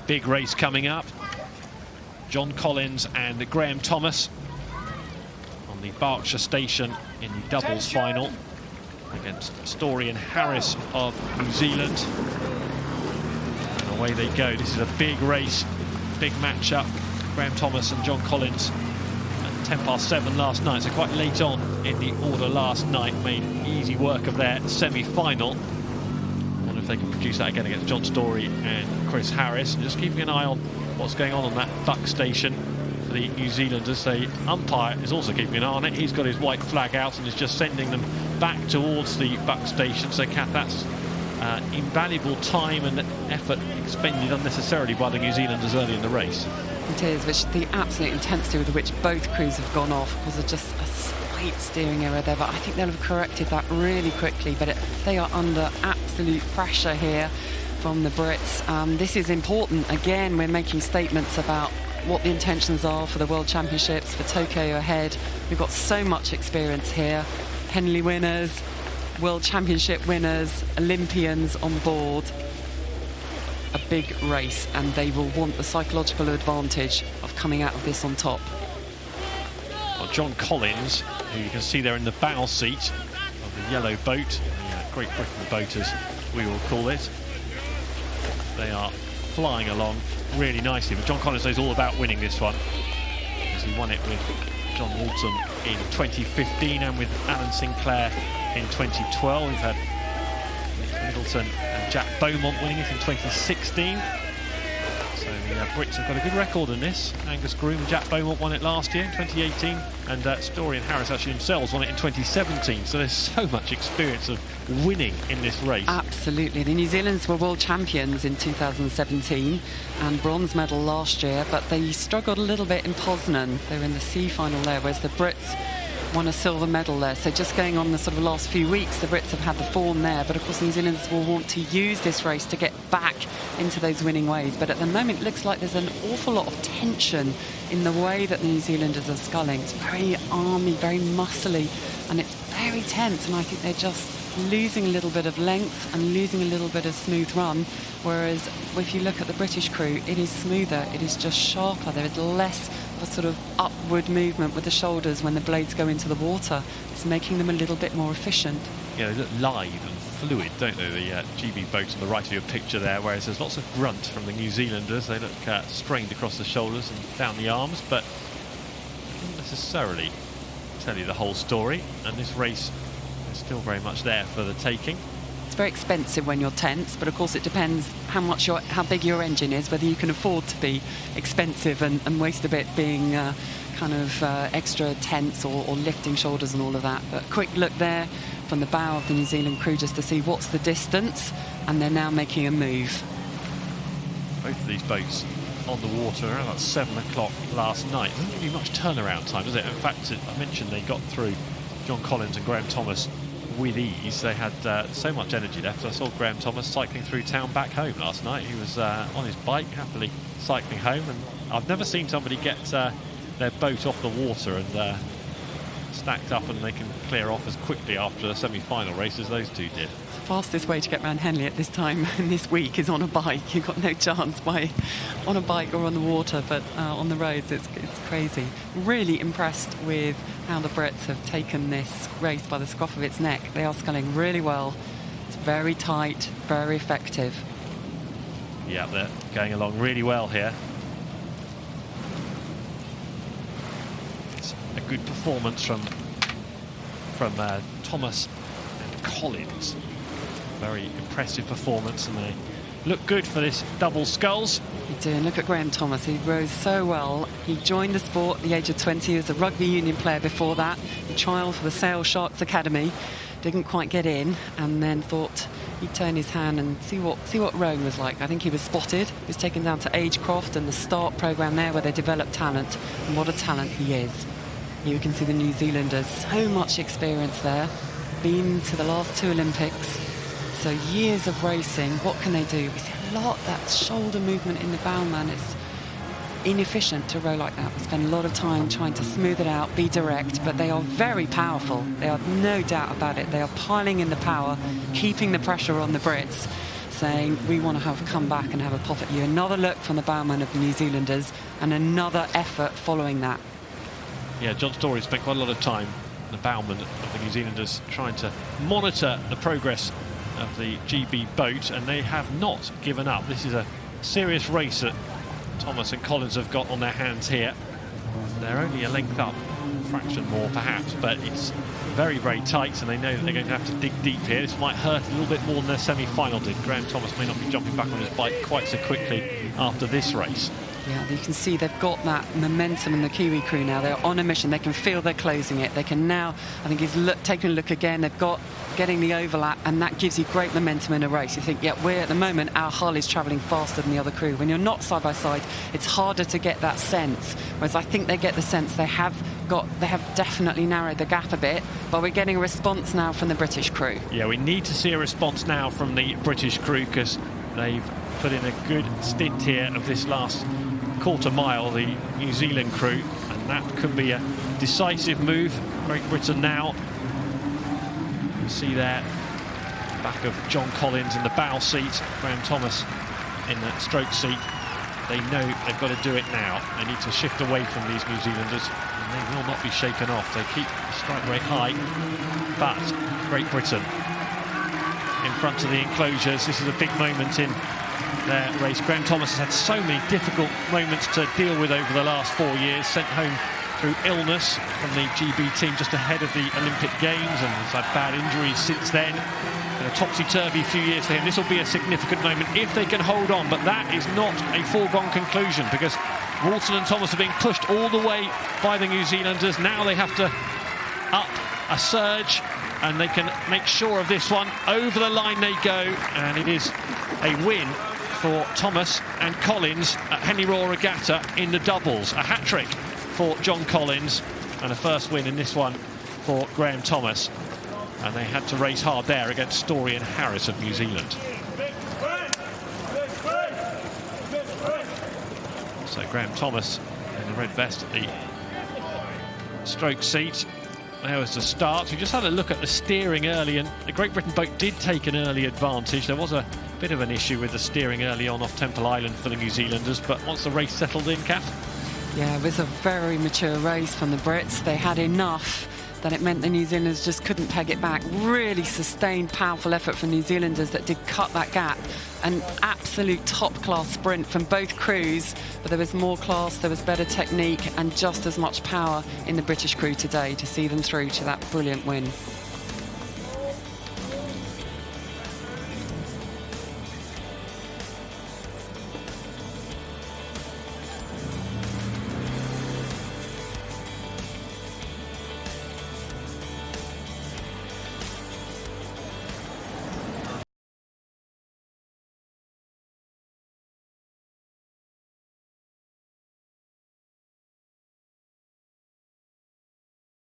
Big race coming up. John Collins and Graham Thomas on the Berkshire station in the doubles final against Storey and Harris of New Zealand. And away they go. This is a big race, big matchup. Graham Thomas and John Collins at 7:10 last night, so quite late on in the order last night, made easy work of their semi-final. I wonder if they can produce that again against John Storey and Chris Harris. And just keeping an eye on what's going on that buck station for the New Zealanders. The umpire is also keeping an eye on it. He's got his white flag out and is just sending them back towards the buck station. So, Kath, that's invaluable time and effort expended unnecessarily by the New Zealanders early in the race. It is, which the absolute intensity with which both crews have gone off was just a slight steering error there, but I think they'll have corrected that really quickly. But they are under absolute pressure here from the Brits. This is important. Again, we're making statements about what the intentions are for the World Championships, for Tokyo ahead. We've got so much experience here. Henley winners, World Championship winners, Olympians on board. A big race, and they will want the psychological advantage of coming out of this on top. Well, John Collins, who you can see there in the bow seat of the yellow boat, the Great Britain boat as we will call it. They are flying along really nicely, but John Collins knows all about winning this one, as he won it with John Walton in 2015 and with Alan Sinclair in 2012. We've had Nick Middleton and Jack Beaumont winning it in 2016. So the Brits have got a good record in this. Angus Groom and Jack Beaumont won it last year in 2018, and Storey and Harris actually themselves won it in 2017. So there's so much experience of winning in this race. Absolutely. The New Zealanders were world champions in 2017 and bronze medal last year, but they struggled a little bit in Poznan. They were in the C final there, whereas the Brits won a silver medal there. So just going on the sort of last few weeks, the Brits have had the form there, but of course New Zealanders will want to use this race to get back into those winning ways. But at the moment it looks like there's an awful lot of tension in the way that the New Zealanders are sculling. It's very army, very muscly, and it's very tense, and I think they're just losing a little bit of length and losing a little bit of smooth run, whereas if you look at the British crew, it is smoother, it is just sharper. There is less of a sort of upward movement with the shoulders when the blades go into the water. It's making them a little bit more efficient. Yeah, they look live and fluid, don't they, the GB boat on the right of your picture there, whereas there's lots of grunt from the New Zealanders. They look strained across the shoulders and down the arms, but not necessarily tell you the whole story, and this race is still very much there for the taking. It's very expensive when you're tense, but of course it depends how big your engine is, whether you can afford to be expensive and waste a bit being extra tense or lifting shoulders and all of that. But quick look there from the bow of the New Zealand crew just to see what's the distance, and they're now making a move. Both of these boats on the water around about 7 o'clock last night. Doesn't give you much turnaround time, does it? In fact, I mentioned they got through John Collins and Graham Thomas with ease. They had so much energy left. I saw Graham Thomas cycling through town back home last night. He was on his bike, happily cycling home, and I've never seen somebody get their boat off the water and stacked up and they can clear off as quickly after a semi-final race as those two did. The fastest way to get around Henley at this time in this week is on a bike. You've got no chance on a bike or on the water, but on the roads it's crazy. Really impressed with how the Brits have taken this race by the scruff of its neck. They are sculling really well. It's very tight, very effective. Yeah, they're going along really well here. It's a good performance from Thomas and Collins. Very impressive performance, and they look good for this double sculls. They do, and look at Graham Thomas. He rose so well. He joined the sport at the age of 20. He was a rugby union player before that. He trialled for the Sale Sharks Academy, didn't quite get in, and then thought he'd turn his hand and see what rowing was like. I think he was spotted. He was taken down to Agecroft and the START programme there, where they develop talent, and what a talent he is. Here you can see the New Zealanders, so much experience there, been to the last 2 Olympics, so years of racing. What can they do? We see a lot, that shoulder movement in the bowman. It's inefficient to row like that. We spend a lot of time trying to smooth it out, be direct, but they are very powerful. They are no doubt about it. They are piling in the power, keeping the pressure on the Brits. saying, we want to come back and have a pop at you. Another look from the bowman of the New Zealanders and another effort following that. Yeah, John Storey spent quite a lot of time, the bowman of the New Zealanders, trying to monitor the progress of the GB boat, and they have not given up. This is a serious race that Thomas and Collins have got on their hands here. They're only a length up, a fraction more perhaps, but it's very, very tight, and they know that they're going to have to dig deep here. This might hurt a little bit more than their semi-final did. Graham Thomas may not be jumping back on his bike quite so quickly after this race. Yeah, you can see they've got that momentum in the Kiwi crew now. They're on a mission. They can feel they're closing it. They can now, I think he's taking a look again. They've got getting the overlap, and that gives you great momentum in a race. You think, yeah, we're at the moment, our hull is travelling faster than the other crew. When you're not side by side, it's harder to get that sense. Whereas I think they get the sense they have definitely narrowed the gap a bit, but we're getting a response now from the British crew. Yeah, we need to see a response now from the British crew, because they've put in a good stint here of this last quarter mile, the New Zealand crew, and that could be a decisive move. Great Britain now. You see there, back of John Collins in the bow seat, Graham Thomas in the stroke seat. They know they've got to do it now. They need to shift away from these New Zealanders, and they will not be shaken off. They keep the strike rate high, but Great Britain in front of the enclosures. This is a big moment in their race. Graham Thomas has had so many difficult moments to deal with over the last 4 years, sent home through illness from the GB team just ahead of the Olympic Games, and has had bad injuries since then. And a topsy-turvy few years for him. This will be a significant moment if they can hold on, but that is not a foregone conclusion, because Walton and Thomas are being pushed all the way by the New Zealanders. Now they have to up a surge, and they can make sure of this one. Over the line they go, and it is a win for Thomas and Collins at Henley Royal Regatta in the doubles. A hat-trick for John Collins, and a first win in this one for Graham Thomas. And they had to race hard there against Storey and Harris of New Zealand. So Graham Thomas in the red vest at the stroke seat. There was the start. We just had a look at the steering early, and the Great Britain boat did take an early advantage. There was a bit of an issue with the steering early on off Temple Island for the New Zealanders, but once the race settled in, Kath? Yeah, it was a very mature race from the Brits. They had enough that it meant the New Zealanders just couldn't peg it back. Really sustained, powerful effort from New Zealanders that did cut that gap. An absolute top-class sprint from both crews, but there was more class, there was better technique, and just as much power in the British crew today to see them through to that brilliant win.